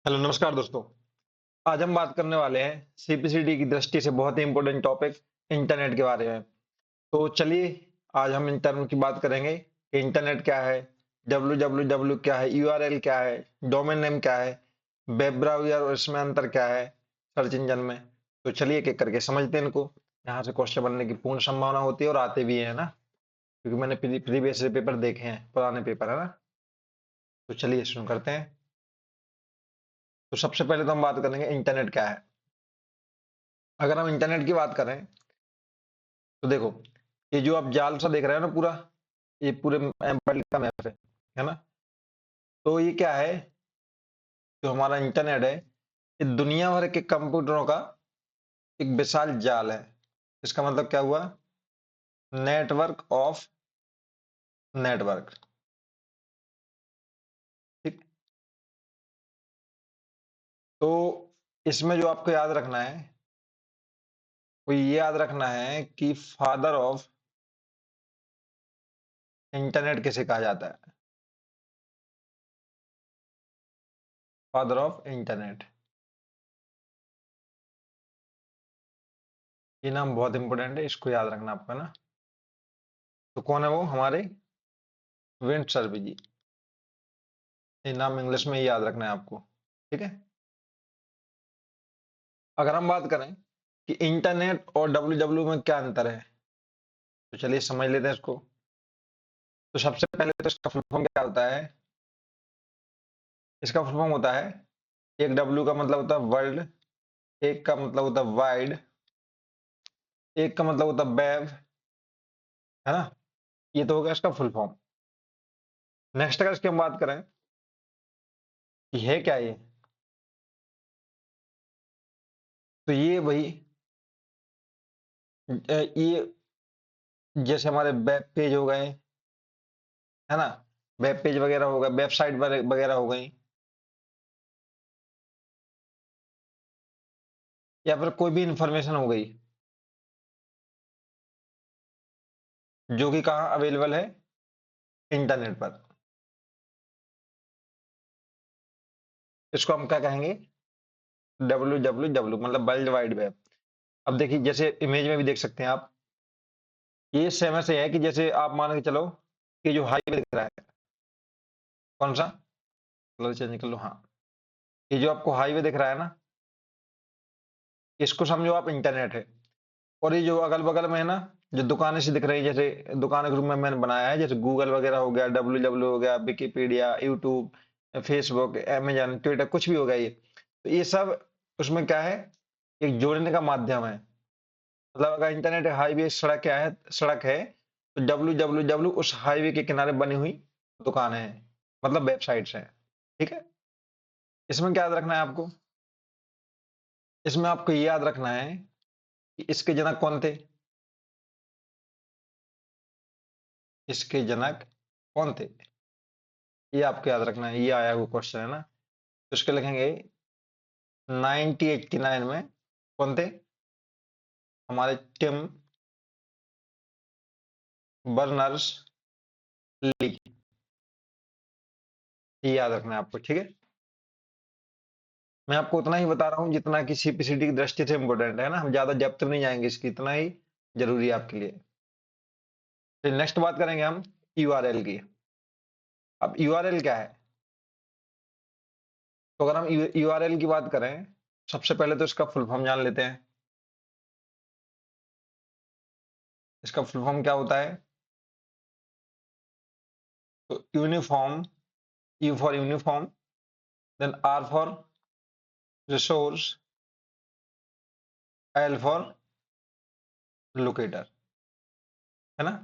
Hello नमस्कार दोस्तों। आज हम बात करने वाले हैं सीपीसीटी की दृष्टि से बहुत ही इंपॉर्टेंट टॉपिक इंटरनेट के बारे में। तो चलिए आज हम इंटरनेट की बात करेंगे कि इंटरनेट क्या है, www क्या है, यूआरएल क्या है, डोमेन नेम क्या है, वेब ब्राउज़र और इसमें अंतर क्या है सर्च इंजन में। तो चलिए एक-एक करके समझते हैं इनको। यहाँ से क्वेश्चन बनने की पूर्ण संभावना होती है और आते भी हैं ना, क्योंकि मैंने प्रीवियस पेपर देखे हैं, पुराने पेपर है ना। तो चलिए शुरू करते हैं। तो सबसे पहले तो हम बात करेंगे इंटरनेट क्या है। अगर हम इंटरनेट की बात करें तो देखो, ये जो आप जाल सा देख रहे हो ना पूरा, ये पूरे वर्ल्ड का मैप है ना? तो ये क्या है, जो हमारा इंटरनेट है, ये दुनिया भर के कंप्यूटरों का एक विशाल जाल है। इसका मतलब क्या हुआ? नेटवर्क ऑफ नेटवर्क, ठीक? तो इसमें जो आपको याद रखना है, वो ये याद रखना है कि फादर ऑफ इंटरनेट किसे कहा जाता है? Father of internet. ये नाम बहुत इंपॉर्टेंट है, इसको याद रखना आपका ना। तो कौन है वो? हमारे विंड सर्वे जी। ये नाम इंग्लिश में ही याद रखना है आपको, ठीक है? अगर हम बात करें कि इंटरनेट और डब्ल्यू में क्या अंतर है, तो चलिए समझ लेते हैं इसको। तो सबसे पहले तो इसका फुल फॉर्म क्या होता है? इसका फुल फॉर्म होता है, एक डब्ल्यू का मतलब होता है वर्ल्ड, एक का मतलब होता है वाइड, एक का मतलब होता है वेब, है ना? ये तो हो गया इसका फुल फॉर्म। नेक्स्ट अगर इसकी हम बात करें कि है क्या ये, तो ये वही ये जैसे हमारे वेब पेज हो गए, है ना? वेब पेज वगैरह हो गए, वेबसाइट वगैरह हो गई, या फिर कोई भी इंफॉर्मेशन हो गई जो कि कहाँ अवेलेबल है? इंटरनेट पर। इसको हम क्या कहेंगे? www मतलब वर्ल्ड वाइड वेब। अब देखिए, जैसे इमेज में भी देख सकते हैं आप, ये सेम ऐसे है कि जैसे आप मान के चलो कि जो हाईवे दिख रहा है, कौन सा? कलर चेंज कर लो, हाँ। ये जो आपको हाईवे दिख रहा है ना, इसको समझो आप इंटरनेट है। और ये जो अगल बगल में है ना, जो दुकानें सी दिख रही है, जैसे दुकान के रूप में मैंने बनाया है, जैसे गूगल वगैरह हो गया, www हो गया, Wikipedia, YouTube, Facebook, Amazon, Twitter, कुछ भी होगा ये, तो ये सब उसमें क्या है? एक जोड़ने का माध्यम है। मतलब अगर इंटरनेट हाईवे सड़क क्या है, सड़क है, तो www उस हाईवे के किनारे बनी हुई दुकानें हैं, मतलब वेबसाइट्स हैं, ठीक है? इसमें क्या याद रखना है आपको? इसमें आपको ये याद रखना है कि इसके जनक कौन थे? इसके जनक कौन थे? ये आपको याद रखना है, ये आया हुआ क्वेश्चन है ना। तो इसके लिखेंगे 1989 में कौन थे? हमारे टिम बर्नर्स ली। ये याद रखना है आपको, ठीक है? मैं आपको उतना ही बता रहा हूँ जितना कि सीपीसीटी की दृष्टि से इंपॉर्टेंट है ना, हम ज्यादा डेप्थ में नहीं जाएंगे, इसकी इतना ही जरूरी है आपके लिए। फिर नेक्स्ट बात करेंगे हम यूआरएल की। अब यूआरएल क्या है? तो अगर हम यूआरएल की बात करें, सबसे पहले तो इसका फुल फॉर्म जान लेते हैं। इसका फुल फॉर्म क्या होता है? तो uniform, U for uniform, then R for resource, L for locator, है ना?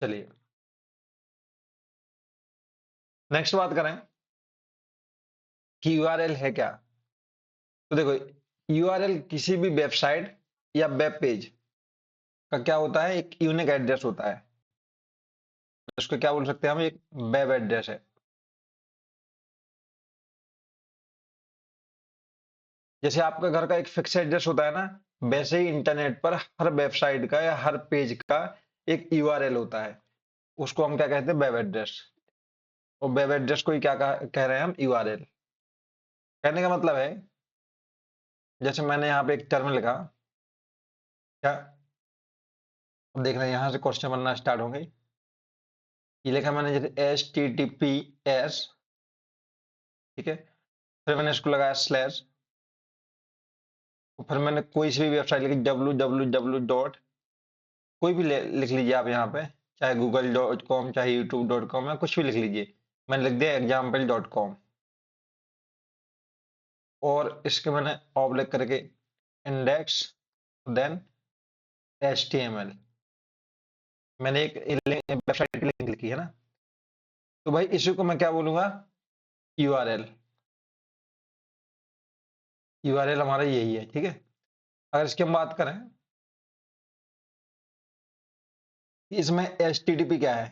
चलिए नेक्स्ट बात करें कि यूआरएल है क्या। तो देखो, यूआरएल किसी भी वेबसाइट या वेब पेज का क्या होता है? एक यूनिक एड्रेस होता है। उसको क्या बोल सकते हैं हम? एक वेब एड्रेस है। जैसे आपका घर का एक फिक्स एड्रेस होता है ना, वैसे ही इंटरनेट पर हर वेबसाइट का या हर पेज का एक यूआरएल होता है। उसको हम क्या कहते हैं? Web address. और वेब एड्रेस को ही क्या कह रहे हैं हम, यूआरएल। कहने का मतलब है, जैसे मैंने यहाँ पे एक टर्म लिखा, क्या, अब देख रहे हैं यहाँ से क्वेश्चन बनना स्टार्ट हो गई। ये लिखा मैंने जैसे HTTPS, ठीक है, फिर मैंने इसको लगाया स्लैश, फिर मैंने कोई सी भी वेबसाइट लिखी, www डॉट, कोई भी लिख लीजिए आप यहाँ पे, चाहे google.com, चाहे youtube.com, या कुछ भी लिख लीजिए। मैंने लिख दिया example.com, और इसके मैंने ऑब्लिक करके इंडेक्स, देन HTML, मैंने एक वेबसाइट की लिंक लिखी है ना। तो भाई इसी को मैं क्या बोलूंगा, यूआरएल। यूआरएल हमारा यही है, ठीक है। अगर इसकी हम बात करें, इसमें HTTP क्या है,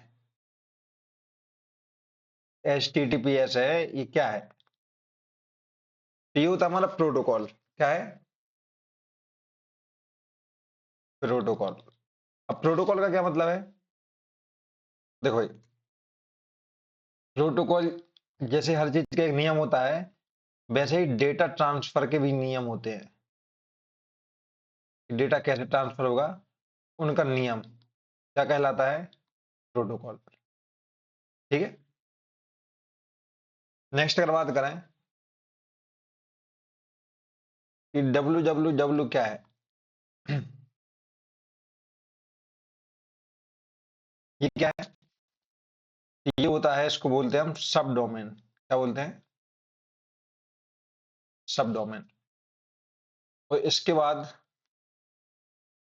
HTTPS है, ये क्या है, तो ये होता है हमारा प्रोटोकॉल। क्या है, प्रोटोकॉल। अब प्रोटोकॉल का क्या मतलब है, देखो भाई, प्रोटोकॉल जैसे हर चीज का एक नियम होता है, वैसे ही डेटा ट्रांसफर के भी नियम होते हैं। डेटा कैसे ट्रांसफर होगा, उनका नियम क्या कहलाता है, प्रोटोकॉल। ठीक है। नेक्स्ट अगर बात करें कि www क्या है, ये क्या है, ये होता है, इसको बोलते हैं हम सब डोमेन। क्या बोलते हैं, सब डोमेन। और इसके बाद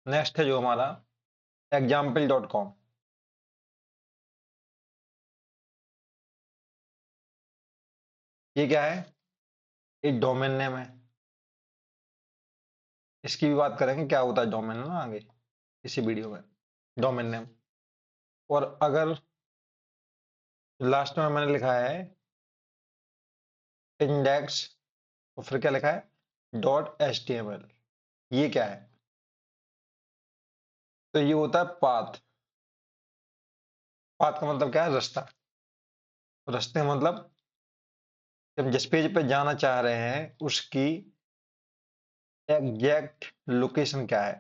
नेक्स्ट है जो हमारा example.com। ये क्या है, एक डोमेन नेम है। इसकी भी बात करेंगे क्या होता है डोमेन ना आगे इसी वीडियो में, डोमेन नेम। और अगर लास्ट में मैंने लिखा है इंडेक्स, और फिर क्या लिखा है डॉट HTML, ये क्या है, तो ये होता है पाथ। पाथ का मतलब क्या है, रास्ता। रास्ते का मतलब हम जिस पेज पे जाना चाह रहे हैं उसकी एग्जैक्ट लोकेशन क्या है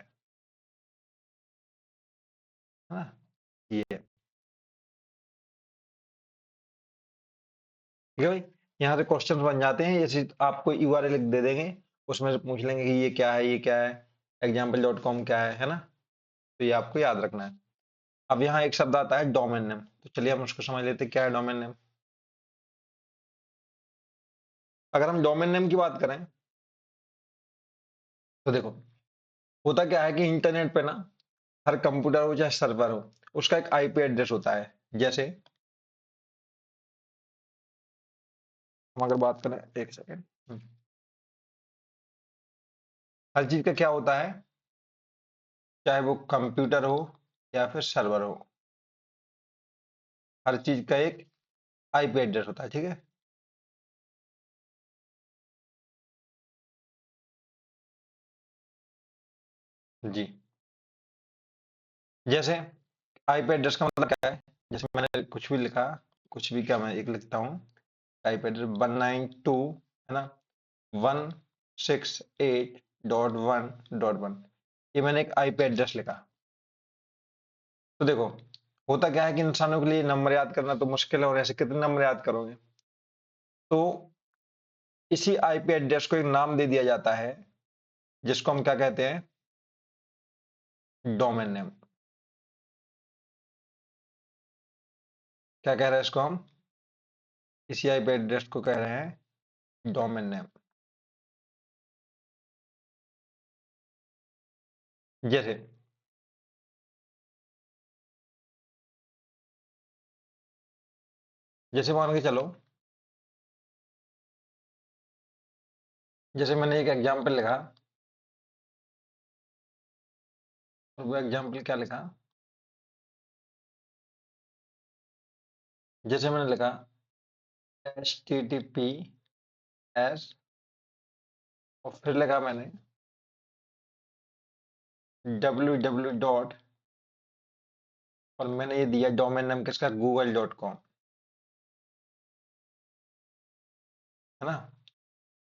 ना, ये है। ठीक है भाई, यहाँ से क्वेश्चंस बन जाते हैं, जैसे आपको यूआरएल दे देंगे, उसमें से पूछ लेंगे कि ये क्या है, ये क्या है, example.com क्या है ना। तो ये आपको याद रखना है। अब यहाँ एक शब्द आता है डोमेन नेम, तो चलिए हम उसको समझ लेते हैं क्या है डोमेन नेम। अगर हम डोमेन नेम की बात करें, तो देखो, होता क्या है कि इंटरनेट पे ना, हर कंप्यूटर हो चाहे सर्वर हो, उसका एक आईपी एड्रेस होता है। जैसे हम अगर बात करें, एक सेकेंड, हर चीज का क्या होता है, चाहे वो कंप्यूटर हो या फिर सर्वर हो, हर चीज का एक आईपी एड्रेस होता है, ठीक है। जी, जैसे आईपी एड्रेस का मतलब क्या है, जैसे मैंने कुछ भी लिखा, कुछ भी क्या, मैं एक लिखता हूँ, आईपी एड्रेस 192 है ना, 168.1.1, ये मैंने एक आईपी एड्रेस लिखा। तो देखो, होता क्या है कि इंसानों के लिए नंबर याद करना तो मुश्किल है, और ऐसे कितने नंबर याद करोगे। तो इसी आईपी एड्रेस को एक नाम दे दिया जाता है, जिसको हम क्या कहते हैं, डोमेन नेम। क्या कह रहे हैं इसको हम, इसी आईपी एड्रेस को कह रहे हैं डोमेन नेम। जैसे जैसे मान के चलो, जैसे मैंने एक एग्जांपल लिखा, और वो एग्जांपल क्या लिखा, जैसे मैंने लिखा HTTPS, और फिर लिखा मैंने www डॉट, और मैंने ये दिया डोमेन नेम किसका, google.com। है ना।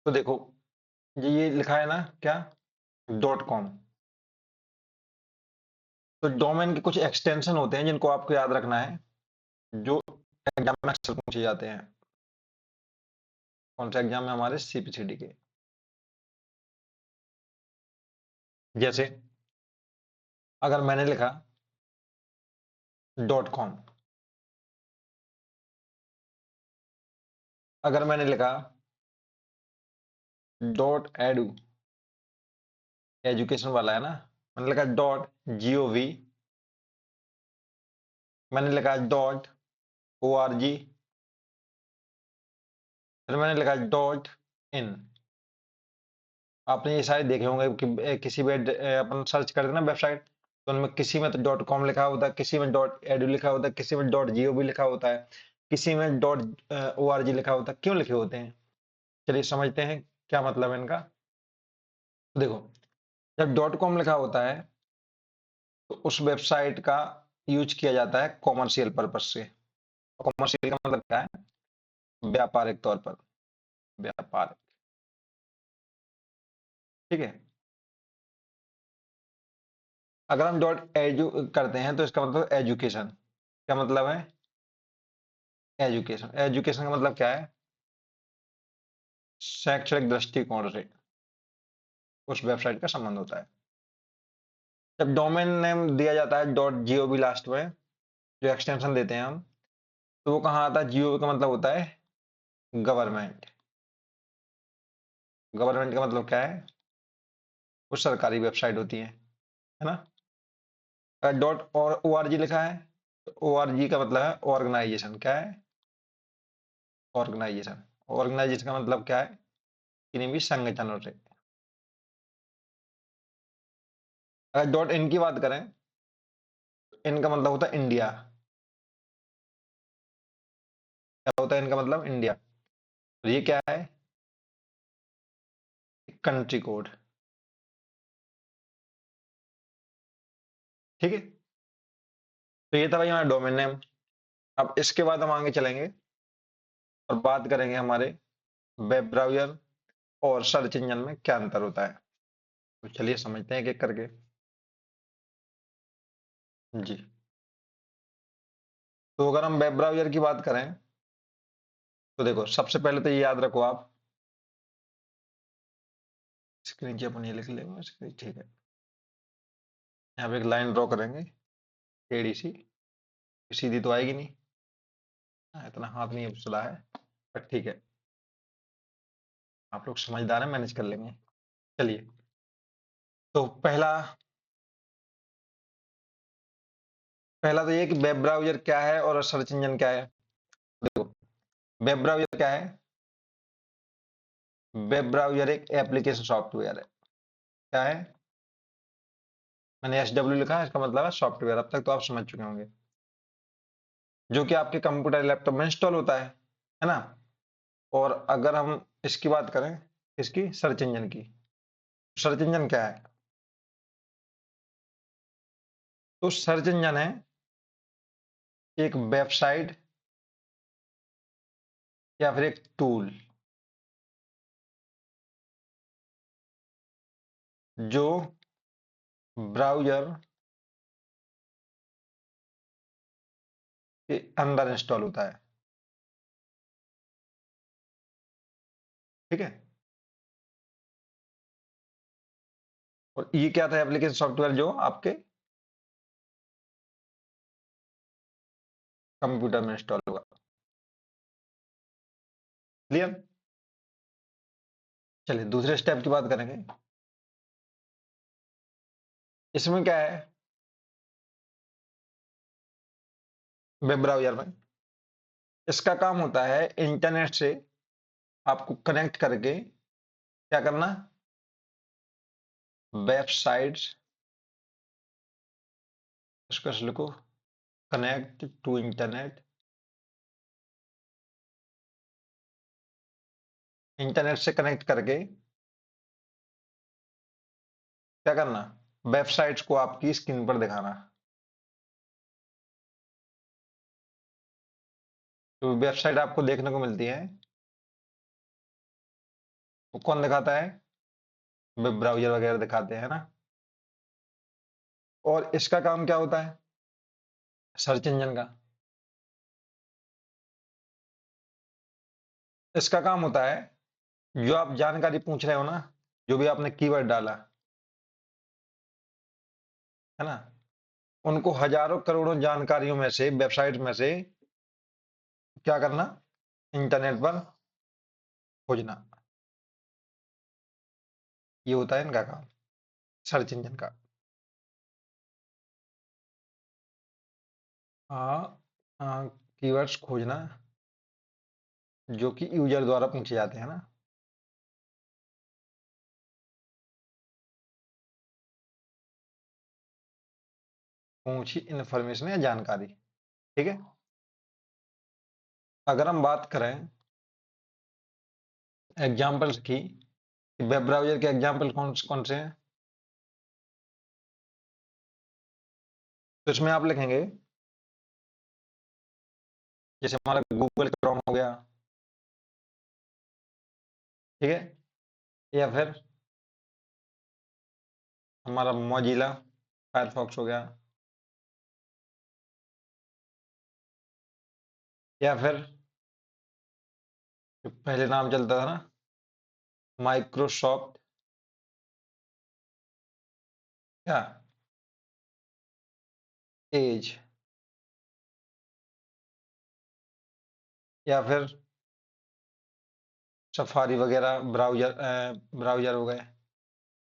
तो देखो ये लिखा है ना क्या, .com। तो डोमेन के कुछ एक्सटेंशन होते हैं जिनको आपको याद रखना है, जो एग्जाम में अक्सर पूछे जाते हैं। कौन सा एग्जाम है हमारे, सीपीसीडी के। जैसे अगर मैंने लिखा .com, अगर मैंने लिखा .edu, एजुकेशन वाला है ना, मैंने लिखा .gov, मैंने लिखा .org, फिर मैंने लिखा .in। आपने ये शायद देखे होंगे कि किसी भी अपन सर्च करते ना वेबसाइट, तो उनमें किसी में तो .com लिखा होता है, किसी में .edu लिखा होता है, किसी में .gov लिखा होता है, किसी में .org लिखा होता है। क्यों लिखे होते हैं, चलिए समझते हैं क्या मतलब है इनका। तो देखो जब .com लिखा होता है तो उस वेबसाइट का यूज किया जाता है कॉमर्शियल पर्पज से। कॉमर्शियल का मतलब क्या है, व्यापारिक तौर पर, व्यापार, ठीक है। अगर हम .edu करते हैं तो इसका मतलब एजुकेशन, क्या मतलब है, एजुकेशन। एजुकेशन का मतलब क्या है, शैक्षणिक दृष्टिकोण से उस वेबसाइट का संबंध होता है। जब डोमेन नेम दिया जाता है .gov लास्ट में, जो एक्सटेंशन देते हैं हम, तो वो कहाँ आता है, gov का मतलब होता है गवर्नमेंट। गवर्नमेंट का मतलब क्या है, वो सरकारी वेबसाइट होती है ना। अगर .org लिखा है तो org का मतलब है ऑर्गेनाइजेशन, क्या है, ऑर्गेनाइजेशन। ऑर्गेनाइजेशन का मतलब क्या है, किन्हीं भी संगठनों से। अगर .in की बात करें, इनका मतलब होता है इंडिया। क्या होता है इनका मतलब, इंडिया। और ये क्या है, कंट्री कोड, ठीक है। तो ये था भाई हमारा डोमेन नेम। अब इसके बाद हम आगे चलेंगे और बात करेंगे हमारे वेब ब्राउज़र और सर्च इंजन में क्या अंतर होता है। तो चलिए समझते हैं एक एक करके। जी, तो अगर हम वेब ब्राउज़र की बात करें तो देखो सबसे पहले तो ये याद रखो आप, इसके नीचे अपन ये लिख लेंगे, ठीक है। यहाँ पे एक लाइन ड्रॉ करेंगे टेढ़ी सी, सीधी तो आएगी नहीं, इतना हाथ नहीं चला है, पर ठीक है, आप लोग समझदार हैं, मैनेज कर लेंगे। चलिए, तो पहला पहला तो ये कि वेब ब्राउज़र क्या है और सर्च इंजन क्या है। देखो वेब ब्राउज़र क्या है, वेब ब्राउज़र एक एप्लीकेशन सॉफ्टवेयर है। क्या है, मैंने SW लिखा है, इसका मतलब है सॉफ्टवेयर। अब तक तो आप समझ चुके होंगे, जो कि आपके कंप्यूटर लैपटॉप में इंस्टॉल होता है ना। और अगर हम इसकी बात करें, इसकी सर्च इंजन की, सर्च इंजन क्या है, तो सर्च इंजन है एक वेबसाइट या फिर एक टूल जो ब्राउज़र के अंदर इंस्टॉल होता है, ठीक है। और ये क्या था, एप्लीकेशन सॉफ्टवेयर जो आपके कंप्यूटर में इंस्टॉल होगा। क्लियर। चलिए दूसरे स्टेप की बात करेंगे। इसमें क्या है, वेब ब्राउज़र में इसका काम होता है इंटरनेट से आपको कनेक्ट करके क्या करना, वेबसाइट्स, इसको लिखो, कनेक्ट टू इंटरनेट, इंटरनेट से कनेक्ट करके क्या करना, वेबसाइट्स को आपकी स्क्रीन पर दिखाना। तो वेबसाइट आपको देखने को मिलती है वो कौन दिखाता है? वेब ब्राउजर वगैरह दिखाते हैं ना। और इसका काम क्या होता है? सर्च इंजन का। इसका काम होता है, जो आप जानकारी पूछ रहे हो ना, जो भी आपने कीवर्ड डाला है ना, उनको हजारों करोड़ों जानकारियों में से, वेबसाइट में से क्या करना? इंटरनेट पर खोजना। ये होता है इनका काम, सर्च इंजन का। हाँ, कीवर्ड्स खोजना जो कि यूजर द्वारा पूछे जाते हैं ना। पूछी इंफॉर्मेशन या जानकारी। ठीक है। अगर हम बात करें एग्जाम्पल्स की, वेब ब्राउजर के एग्जाम्पल कौन कौन से हैं, तो इसमें आप लिखेंगे, जैसे हमारा गूगल क्रोम हो गया, ठीक है, या फिर हमारा मोजिला फायरफॉक्स हो गया, या फिर जो पहले नाम चलता था ना, माइक्रोसॉफ्ट, क्या, एज, या फिर सफारी वगैरह ब्राउजर हो गए।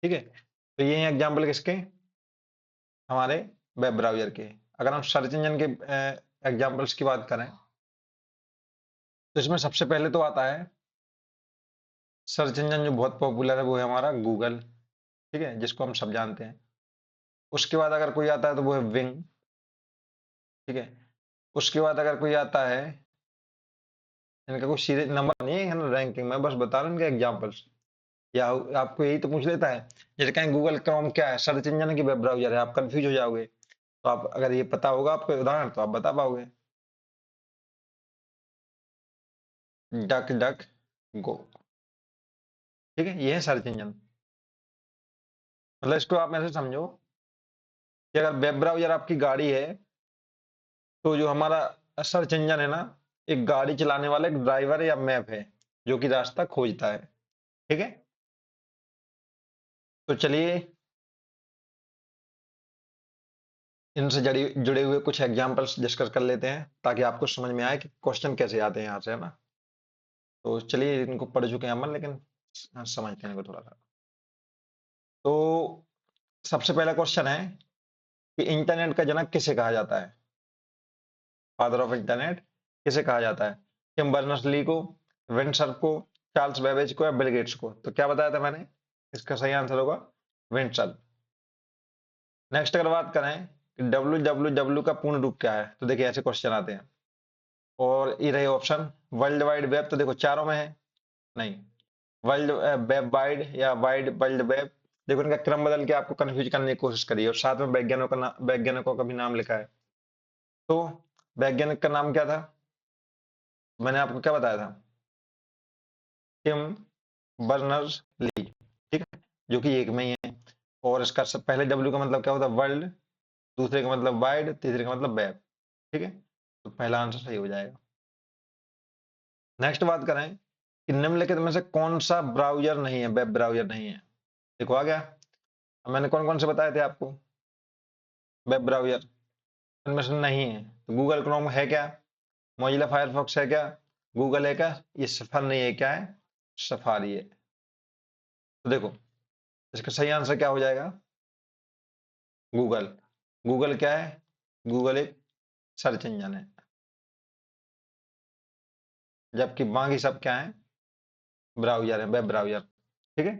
ठीक है। तो ये हैं एग्जाम्पल किसके? हमारे वेब ब्राउजर के। अगर हम सर्च इंजन के एग्जाम्पल्स की बात करें, तो इसमें सबसे पहले तो आता है सर्च इंजन जो बहुत पॉपुलर है, वो है हमारा गूगल। ठीक है, जिसको हम सब जानते हैं। उसके बाद अगर कोई आता है तो वो है विंग। ठीक है। उसके बाद अगर कोई आता है, इनका कोई सीरियल नंबर नहीं है रैंकिंग में, बस बता रहा हूँ इनके एग्जाम्पल्स। या आपको यही तो पूछ लेता है, जैसे कहें गूगल क्रोम क्या है, सर्च इंजन की वेब ब्राउजर है, आप कंफ्यूज हो जाओगे। तो आप अगर ये पता होगा आपको उदाहरण, तो आप बता पाओगे। डक डक गो। ठीक है, ये है सर्च इंजन। मतलब इसको आप ऐसे समझो कि अगर वेब ब्राउजर आपकी गाड़ी है, तो जो हमारा सर्च इंजन है ना, एक गाड़ी चलाने वाला एक ड्राइवर या मैप है, जो कि रास्ता खोजता है। ठीक है। तो चलिए इनसे जुड़े हुए कुछ एग्जांपल्स डिस्कस कर लेते हैं, ताकि आपको समझ में आए कि क्वेश्चन कैसे आते हैं यहाँ से, है ना। तो चलिए, इनको पढ़ चुके हैं हम, लेकिन समझते हैं इनको थोड़ा सा। तो सबसे पहला क्वेश्चन है कि इंटरनेट का जनक किसे कहा जाता है? फादर ऑफ इंटरनेट किसे कहा जाता है? टिम बर्नर्स ली को, विंडसर को, चार्ल्स बेबेज को, या बिल गेट्स को? तो क्या बताया था मैंने? इसका सही आंसर होगा विंडसर। नेक्स्ट अगर बात करें कि डब्ल्यू का पूर्ण रूप क्या है, तो देखिए ऐसे क्वेश्चन आते हैं। और ये रहे ऑप्शन, वर्ल्ड वाइड वेब, तो देखो चारों में है नहीं। वर्ल्ड वेब वाइड या वाइड वर्ल्ड वेब, देखो इनका क्रम बदल के आपको कंफ्यूज करने की कोशिश करिए, और साथ में वैज्ञानिकों का भी नाम लिखा है। तो वैज्ञानिक का नाम क्या था? मैंने आपको क्या बताया था? Tim Berners Lee. ठीक है, जो कि एक में ही है। और इसका सब पहले डब्ल्यू का मतलब क्या होता है? वर्ल्ड। दूसरे का मतलब वाइड, तीसरे का मतलब वेब। ठीक है, तो पहला आंसर सही हो जाएगा। नेक्स्ट बात करें कि निम्नलिखित में से कौन सा ब्राउजर नहीं है, वेब ब्राउजर नहीं है? देखो आ गया। अब मैंने कौन कौन से बताए थे आपको वेब ब्राउजर, इनमें से नहीं है। तो गूगल क्रोम है क्या? मोजिला फायरफॉक्स है क्या? गूगल है क्या? ये सफारी नहीं है, क्या है? सफारी है। तो देखो इसका सही आंसर क्या हो जाएगा? गूगल। गूगल क्या है? गूगल एक सर्च इंजन है, जबकि बाकी सब क्या है? ब्राउजर है, वेब ब्राउजर। ठीक है,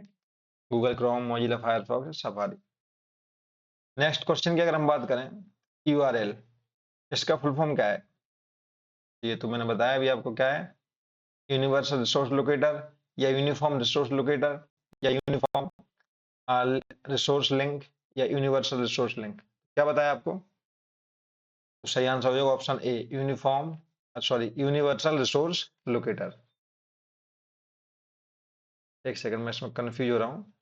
Google Chrome, Mozilla Firefox, safari. Next question की अगर हम बात करें, यूआरएल, इसका फुल फॉर्म क्या है? ये तो मैंने बताया अभी आपको क्या है। यूनिवर्सल रिसोर्स लोकेटर, या यूनिफॉर्म रिसोर्स लोकेटर, या यूनिफॉर्म रिसोर्स लिंक, या यूनिवर्सल रिसोर्स लिंक? क्या बताया आपको? तो सही आंसर हो जाएगा option A, universal resource locator. एक सेकंड, मैं इसमें कंफ्यूज हो रहा हूँ।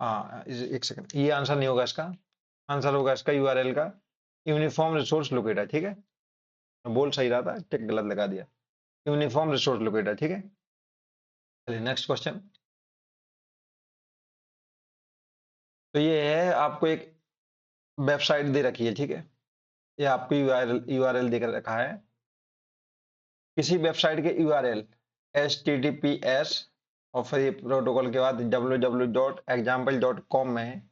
हाँ, एक सेकंड, ये आंसर नहीं होगा इसका। आंसर होगा इसका यूआरएल का यूनिफॉर्म रिसोर्स लोकेटर। ठीक है, मैं बोल सही रहा था, टिक गलत लगा दिया। Uniform resource locator. ठीक है, चलिए नेक्स्ट क्वेश्चन। तो ये है, आपको एक वेबसाइट दे रखी है। ठीक है, ये आपको यूआरएल देकर रखा है। किसी वेबसाइट के यूआरएल https और फिर ये प्रोटोकॉल के बाद www.example.com में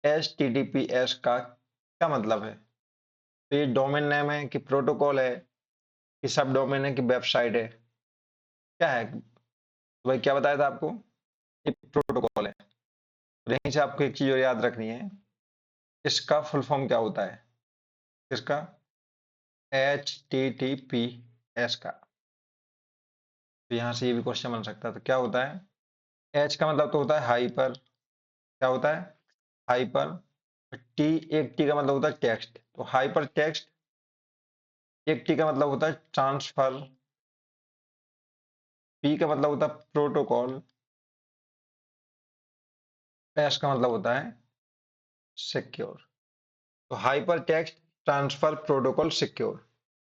https का क्या मतलब है? तो ये डोमेन नेम है कि प्रोटोकॉल है कि सब डोमेन है कि वेबसाइट है, क्या है? तो भाई क्या बताया था आपको, ये प्रोटोकॉल है। यहीं से आपको एक चीज और याद रखनी है, इसका फुल फॉर्म क्या होता है? इसका https का। तो यहाँ से ये भी क्वेश्चन बन सकता है, तो क्या होता है? एच का मतलब तो होता है हाइपर, क्या होता है? हाइपर। टी, एक टी का मतलब होता है टेक्स्ट, तो हाइपर टेक्स्ट। एक टी का मतलब होता है ट्रांसफर। पी का मतलब होता है प्रोटोकॉल। एस का मतलब होता है सिक्योर। तो hyper text transfer protocol secure.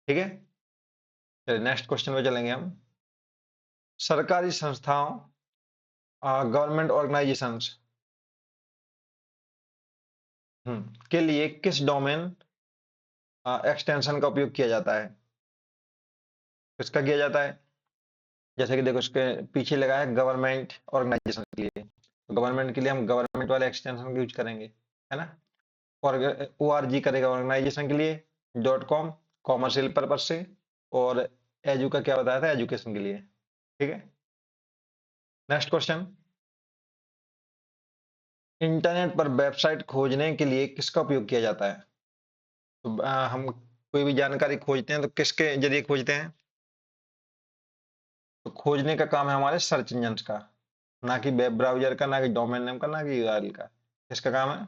ठीक है, चलिए नेक्स्ट क्वेश्चन पे चलेंगे हम। सरकारी संस्थाओं, गवर्नमेंट ऑर्गेनाइजेशंस के लिए किस डोमेन एक्सटेंशन का उपयोग किया जाता है? किसका किया जाता है? जैसे कि देखो, उसके पीछे लगा है गवर्नमेंट ऑर्गेनाइजेशन के लिए, तो गवर्नमेंट के लिए हम गवर्नमेंट वाले एक्सटेंशन का यूज करेंगे, है ना। और ओ आर जी करेगा ऑर्गेनाइजेशन के लिए, डॉट कॉम कॉमर्शियल पर्पज से, और एजू का क्या बताया था, एजुकेशन के लिए। ठीक है, नेक्स्ट क्वेश्चन। इंटरनेट पर वेबसाइट खोजने के लिए किसका उपयोग किया जाता है? तो हम कोई भी जानकारी खोजते हैं तो किसके जरिए खोजते हैं? तो खोजने का काम है हमारे सर्च इंजन का, ना कि वेब ब्राउजर का, ना कि डोमेन नेम का, ना कि यूआरएल का। किसका काम है?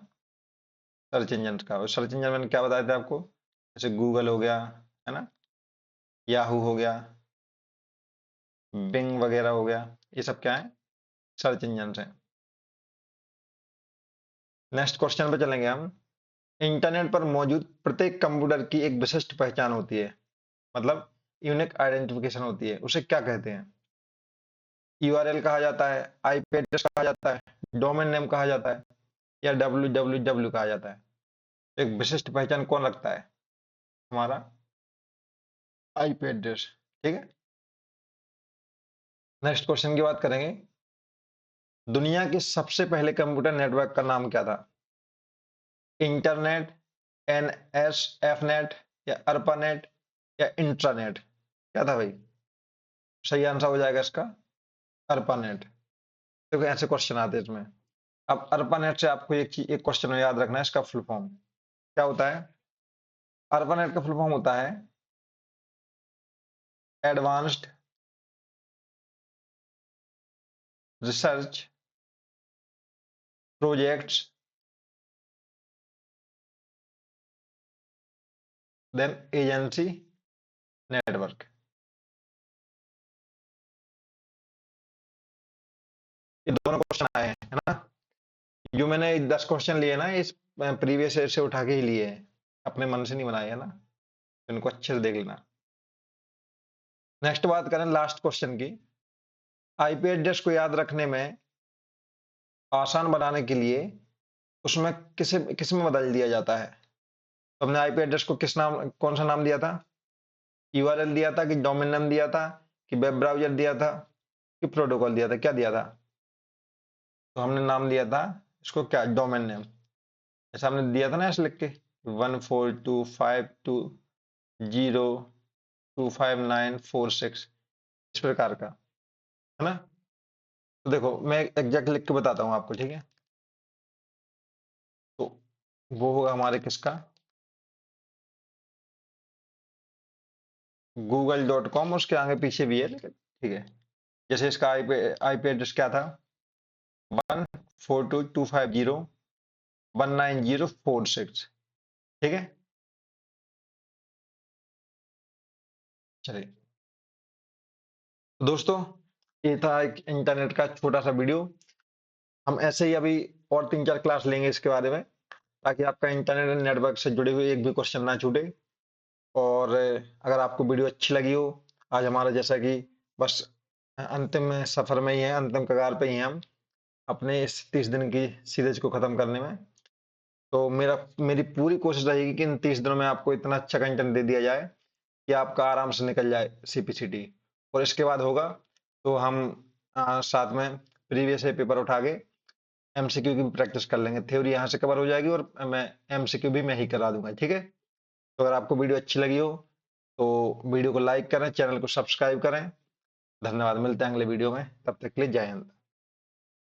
सर्च इंजन का। और सर्च इंजन मैंने क्या बताया था आपको, जैसे गूगल हो गया, है ना, याहू हो गया, बिंग वगैरह हो गया, ये सब क्या है? सर्च इंजन है। नेक्स्ट क्वेश्चन पे चलेंगे हम। इंटरनेट पर मौजूद प्रत्येक कंप्यूटर की एक विशिष्ट पहचान होती है, मतलब यूनिक आइडेंटिफिकेशन होती है, उसे क्या कहते हैं? यूआरएल कहा जाता है, आईपी एड्रेस कहा जाता है, डोमेन नेम कहा जाता है, या www कहा जाता है? तो एक विशिष्ट पहचान कौन रखता है? हमारा आईपी एड्रेस। ठीक है, नेक्स्ट क्वेश्चन की बात करेंगे। दुनिया के सबसे पहले कंप्यूटर नेटवर्क का नाम क्या था? इंटरनेट, एनएसएफ नेट, या अर्पानेट, या इंट्रानेट? क्या था भाई? सही आंसर हो जाएगा इसका अर्पानेट। देखो ऐसे क्वेश्चन आते हैं इसमें। अब अर्पानेट से आपको एक चीज, एक क्वेश्चन याद रखना है, इसका फुल फॉर्म क्या होता है? अर्पानेट का फुल फॉर्म होता है advanced research projects then agency network. ये दोनों क्वेश्चन आए हैं, है ना। जो मैंने 10 क्वेश्चन लिए ना, इस प्रीवियस ईयर से उठा के ही लिए हैं, अपने मन से नहीं बनाए, है ना। तो इनको अच्छे से देख लेना। नेक्स्ट बात करें लास्ट क्वेश्चन की। आईपी एड्रेस को याद रखने में आसान बनाने के लिए उसमें किसे किस में बदल दिया जाता है? तो हमने आईपी एड्रेस को किस नाम, कौन सा नाम दिया था? यूआरएल दिया था, कि डोमेन नेम दिया था, कि वेब ब्राउजर दिया था, कि प्रोटोकॉल दिया था? क्या दिया था? तो हमने नाम दिया था इसको क्या, डोमेन नेम। जैसे हमने दिया था ना ऐसे लिख के, 14252025946, इस प्रकार का, है ना। तो देखो मैं एग्जैक्ट लिख के बताता हूँ आपको, ठीक है। तो वो होगा हमारे किसका, google.com, उसके आगे पीछे भी है लेकिन ठीक है। जैसे इसका आईपी एड्रेस क्या था, 14225019046। ठीक है, चलिए दोस्तों, ये था एक इंटरनेट का छोटा सा वीडियो। हम ऐसे ही अभी और 3-4 क्लास लेंगे इसके बारे में, ताकि आपका इंटरनेट नेटवर्क से जुड़े हुए एक भी क्वेश्चन ना छूटे। और अगर आपको वीडियो अच्छी लगी हो, आज हमारा जैसा कि बस अंतिम सफर में ही है, अंतिम कगार पे ही हैं हम अपने इस 30 दिन की सीरीज को खत्म करने में। तो मेरी पूरी कोशिश रहेगी कि इन 30 दिनों में आपको इतना अच्छा कंटेंट दे दिया जाए कि आपका आराम से निकल जाए सीपीसीटी। और इसके बाद होगा तो हम साथ में प्रीवियस पेपर उठा के एमसीक्यू की भी प्रैक्टिस कर लेंगे। थ्योरी यहाँ से कवर हो जाएगी और मैं एमसीक्यू भी मैं ही करा दूंगा, ठीक है। तो अगर आपको वीडियो अच्छी लगी हो तो वीडियो को लाइक करें, चैनल को सब्सक्राइब करें। धन्यवाद, मिलते हैं अगले वीडियो में, तब तक के लिए जय हिंद।